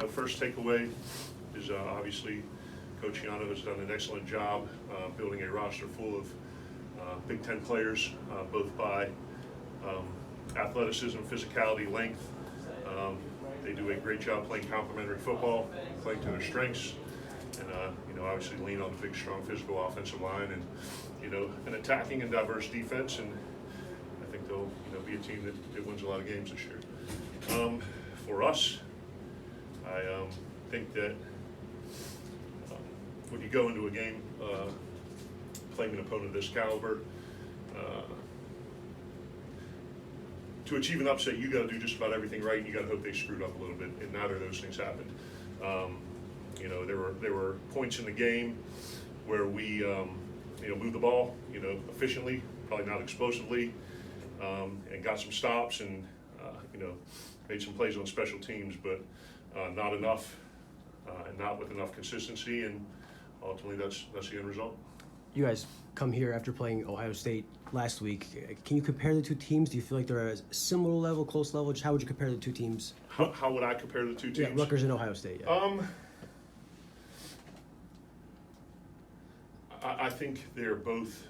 First takeaway is obviously Coach Yano has done an excellent job building a roster full of Big Ten players, both by athleticism, physicality, length. They do a great job playing complementary football, playing to their strengths, and obviously lean on the big, strong, physical offensive line, and an attacking and diverse defense. And I think they'll be a team that wins a lot of games this year. For us, I think that when you go into a game playing an opponent of this caliber, to achieve an upset, you got to do just about everything right. You got to hope they screwed up a little bit, and neither of those things happened. There were points in the game where we moved the ball efficiently, probably not explosively, and got some stops and made some plays on special teams, but not enough, and not with enough consistency, and ultimately that's the end result. You guys come here after playing Ohio State last week. Can you compare the two teams? Do you feel like they're at a similar level, close level? Just how would you compare the two teams? How would I compare the two teams? Yeah, Rutgers and Ohio State. Yeah. I think they're both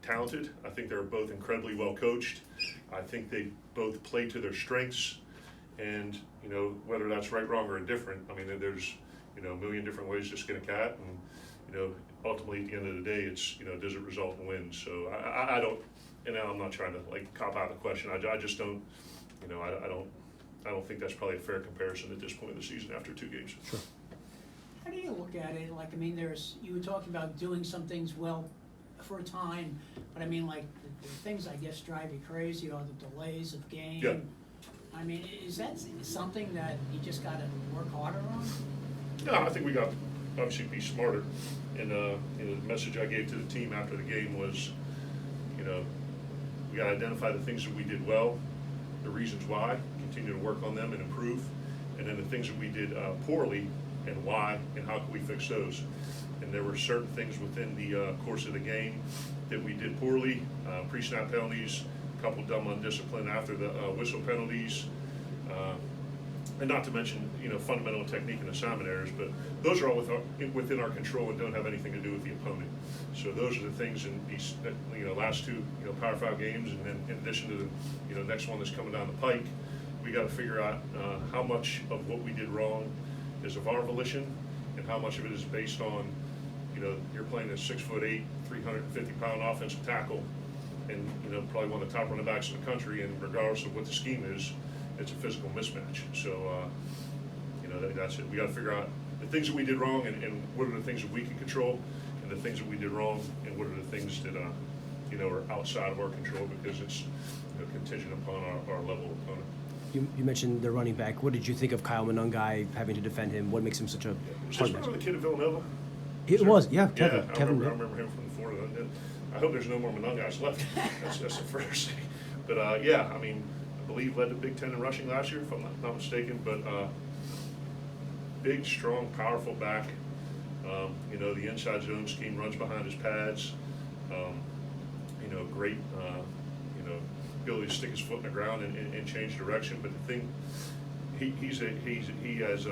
talented. I think they're both incredibly well coached. I think they both play to their strengths, and whether that's right, wrong, or indifferent. I mean, there's a million different ways to skin a cat, and ultimately at the end of the day, it's does it result in wins? So I don't, and I'm not trying to cop out the question. I just don't, I don't think that's probably a fair comparison at this point of the season after 2 games. Sure. How do you look at it? You were talking about doing some things well for a time, but the things I guess drive you crazy are the delays of game. Yeah. Is that something that you just got to work harder on? No, I think we got obviously be smarter. And the message I gave to the team after the game was, we got to identify the things that we did well, the reasons why, continue to work on them and improve, and then the things that we did poorly and why, and how can we fix those. And there were certain things within the course of the game that we did poorly, pre-snap penalties, a couple dumb undisciplined after the whistle penalties, and not to mention fundamental technique and assignment errors, but those are all within our control and don't have anything to do with the opponent. So those are the things in these last 2 Power 5 games, and then in addition to the next one that's coming down the pike, we got to figure out how much of what we did wrong is of our volition, and how much of it is based on you're playing a 6'8", 350-pound offensive tackle, and probably one of the top running backs in the country, and regardless of what the scheme is, it's a physical mismatch. So that's it. We got to figure out the things that we did wrong, and what are the things that we can control, and the things that we did wrong, and what are the things that are outside of our control, because it's contingent upon our level of opponent. You mentioned the running back. What did you think of Kyle Monangai, having to defend him? What makes him such a hard match? Was the kid at Villanova? It was, yeah, Kevin. I remember him from Florida. I hope there's no more Monangais left. That's the first thing. But I believe led the Big Ten in rushing last year, if I'm not mistaken. But big, strong, powerful back. The inside zone scheme, runs behind his pads. Great. Ability to stick his foot in the ground and change direction. But the thing, he has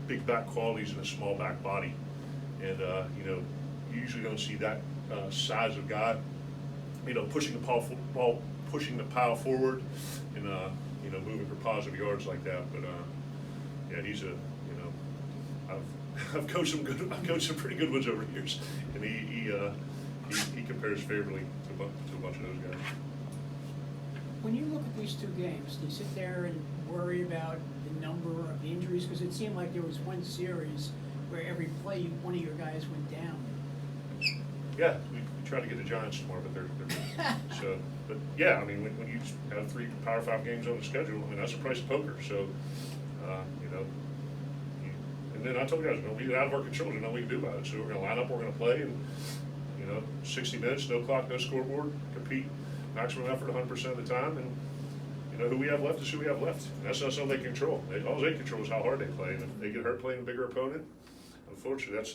big back qualities and a small back body, and you usually don't see that size of guy pushing the pile forward and moving for positive yards like that. But he's I've coached some pretty good ones over the years, and he compares favorably to a bunch of those guys. When you look at these 2 games, do you sit there and worry about the number of injuries? Because it seemed like there was one series where every play one of your guys went down. Yeah, we try to get the Giants tomorrow, but they're so. But yeah, when you have 3 Power 5 games on the schedule, that's the price of poker. So, and then I told you guys, we get out of our control. There's nothing we can do about it. So we're going to line up, we're going to play, and 60 minutes, no clock, no scoreboard, compete, maximum effort 100% of the time, and who we have left is who we have left. And that's not something they control. All they control is how hard they play, and if they get hurt playing a bigger opponent, unfortunately, that's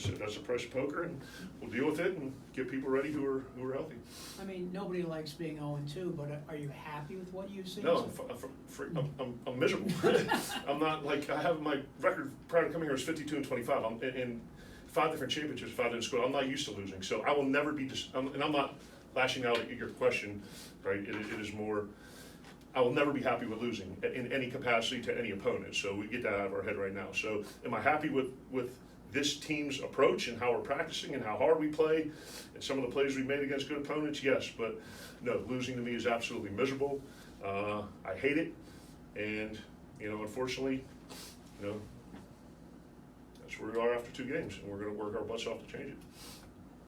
that's the price of poker, and we'll deal with it and get people ready who are healthy. I mean, nobody likes being 0-2, but are you happy with what you've seen? No, I'm miserable. I'm not like, I have my record prior to coming here was 52-25. I'm in 5 different championships, 5 different schools. I'm not used to losing, so I will never be. And I'm not lashing out at your question, right? It is more. I will never be happy with losing in any capacity to any opponent. So we get that out of our head right now. So am I happy with this team's approach and how we're practicing and how hard we play and some of the plays we made against good opponents? Yes, but no, losing to me is absolutely miserable. I hate it, and unfortunately, that's where we are after 2 games, and we're going to work our butts off to change it.